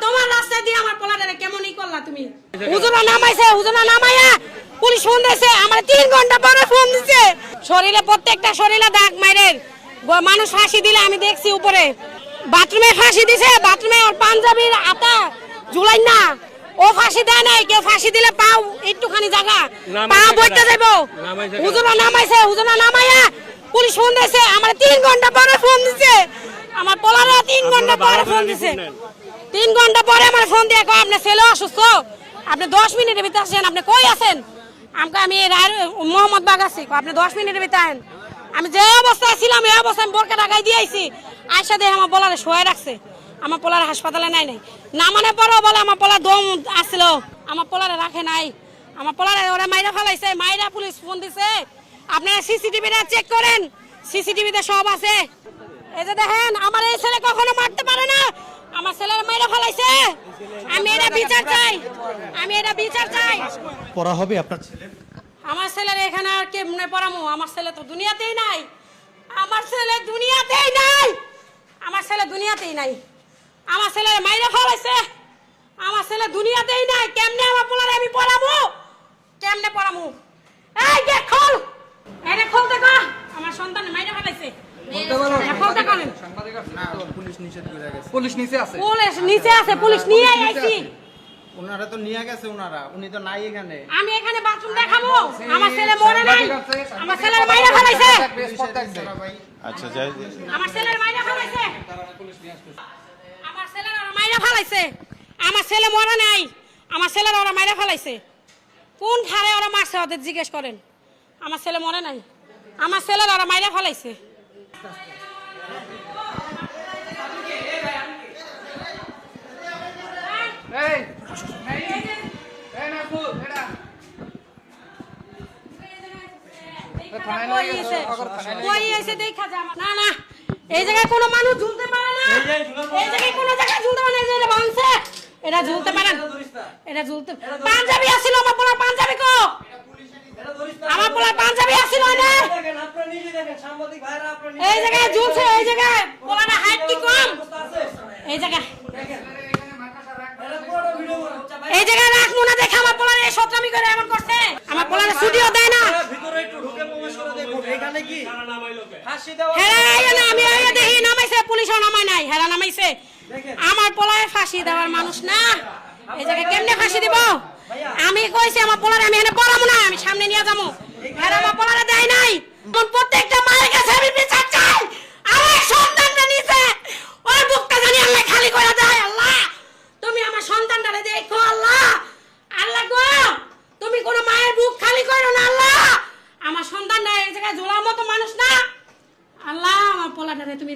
তোমার রাস্তা দিয়ে আমার পোলাটারে কেমনই করলা তুমি। হুজুরা নামাইছে, হুজুরা নামাইয়া পুলিশ ফোন দিয়েছে, আমার 3 ঘন্টা পরে ফোন দিছে। শরীরে প্রত্যেকটা শরীরে দাগ মাইরের, মানুষ ফাঁসি দিলে আমি দেখছি উপরে বাথরুমে ফাঁসি দিছে, বাথরুমে ওর পাঞ্জাবির আতা ঝুলাই না, ও ফাঁসি দেয় নাই। কেউ ফাঁসি দিলে পাও একটুখানি জায়গা পা বইতে যাইব। হুজুরা নামাইছে, হুজুরা নামাইয়া পুলিশ ফোন দিয়েছে, আমার 3 ঘন্টা পরে ফোন দিছে। আমার পোলারা 3 ঘন্টা পরে ফোন দিছে। 3 ঘন্টা পরে আমার ফোন দিয়ে কয় আপনার ছেলে অসুস্থ, আপনি 10 মিনিটের ভিতরে আসেন। আপনি কই আছেন? আমি মোহাম্মদ বাগ আছি। আপনি 10 মিনিটের ভিতরে আছেন। আমি যে অবস্থায় ছিলাম এই অবস্থায় আমি বোরকা ঢাকাই দিয়ে আইছি। আয়সা দিয়ে আমার পোলারে শোয়া রাখছে, আমার পোলার হাসপাতালে নাই নাই না, মানে পরেও বলে আমার পোলার দম আসছিল, আমার পোলারে রাখে নাই। আমার পোলারে ওরা মাইরা ফেলাইছে, মাইরা পুলিশ ফোন দিছে। আপনারা সিসিটিভিটা চেক করেন, সিসিটিভিতে সব আছে। এই যে দেখেন, আমার এই ছেলে কখনো মারতে পারে না, আমার ছেলের মাইরা ফেলাইছে। আমি এটা বিচার চাই, আমি এটা বিচার চাই। পড়া হবে আপনার ছেলে? আমার ছেলের এখানে আর কেমনে পড়ামু? আমার ছেলে তো দুনিয়াতেই নাই, আমার ছেলে দুনিয়াতেই নাই, আমার ছেলে দুনিয়াতেই নাই। আমার ছেলের মাইরা ফেলাইছে, আমার ছেলে দুনিয়াতেই নাই। কেমনে আমার পোলারে আমি পড়াবো? কেমনে পড়ামু? এই গেট খোল, এটা খোল দেখো, আমার সন্তান মাইরা ফেলাইছে। পুলিশ নিচে আছে, পুলিশ নিচে আছে, পুলিশ নিয়ে আইছি। ওনারা তো নিয়ে গেছে, ওনারা উনি তো নাই এখানে। আমি এখানে বাথরুম দেখাবো, আমার ছেলে মরে নাই, আমার ছেলের মাইরা ফেলাইছে। আচ্ছা যাই, আমার ছেলের মাইরা ফেলাইছে, আমার ছেলের ওরা মাইরা ফেলাইছে। আমার ছেলে মরে নাই, আমার ছেলের ওরা মাইরা ফেলাইছে। কোন ধারে ওরা মারছে ওদের জিজ্ঞেস করেন। আমার ছেলে মরে নাই, আমার ছেলের ওরা মাইরা ফেলাইছে। না না, এই জায়গায় কোনো মানুষ ঝুলতে পারে না, এই জায়গায় কোনো জায়গায় ঝুলতে পারে না। এই যে ভাঙছে, এটা ঝুলতে পারেন, এটা ঝুলতে। পাঞ্জাবি আসছিল, আমার পোলার পাঞ্জাবি কো? আমার পোলার পাঞ্জাবি আসছিল না, এই জায়গায় ঝুলছে, এই জায়গায় পোলার হাইট কি কম, এই জায়গায়, এই জায়গায় রাখবো না। দেখে আমার পোলার এই সত্রামি করে এমন করছে, আমার পোলার ছুটিও দেয় না। আমি দেখি নামাইছে, পুলিশও নামাই নাই, হেরা নামাইছে। আমার পোলায় ফাঁসি দেওয়ার মানুষ না, এই জায়গায় কেমনে ফাঁসি দিব? আমি কইছি আমার পোলারে আমি এখানে পড়াবো না, আমি সামনে নিয়ে যাবো। হেরা আমার পোলারে দেয় নাই। প্রত্যেকটা মায়ের কাছে আমি বিচার চাই। আমার সন্তানটা নিছে, ওর বুকটা জানি আল্লাহ খালি করে দেয়। আল্লাহ তুমি আমার সন্তানটারে দেখো, আল্লাহ, আল্লাহ গো তুমি কোনো মায়ের বুক খালি করো না। আল্লাহ আমার সন্তানটা এই জায়গায় ঝোলার মতো মানুষ না, আল্লাহ আমার পোলাটারে তুমি